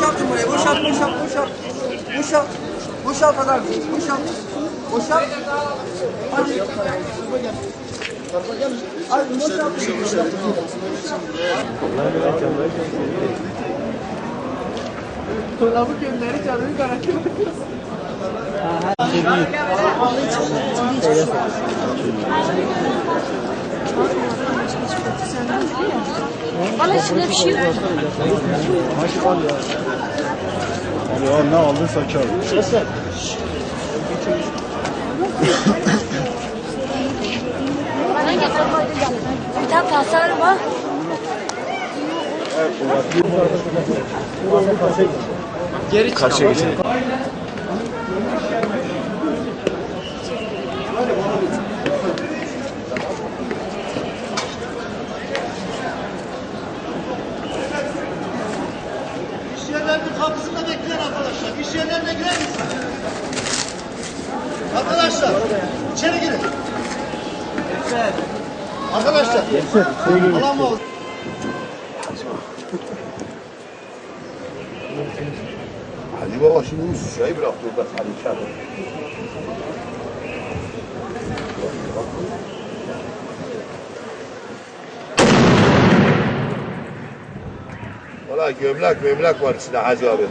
Boşaltın burayı. Boşalt. Boşalt adam. Boşalt. Hadi. Hadi boşalt. Dolabı gönderi canını karakter. Bana içinde bir şey yok. Ya ne aldıysa kâr. Bir tane tasarım var. Karşıya geçelim. İş yerlerinin kapısında bekleyen arkadaşlar. İş yerlerine girer misin? Arkadaşlar içeri girin. Arkadaşlar. Alan mı oldu? Hacı baba şimdi bu şişeyi bırak dur bak hadi içeride. Valla gömlek var içinde Hacı abi.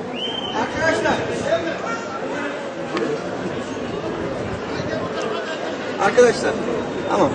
Arkadaşlar. Tamam.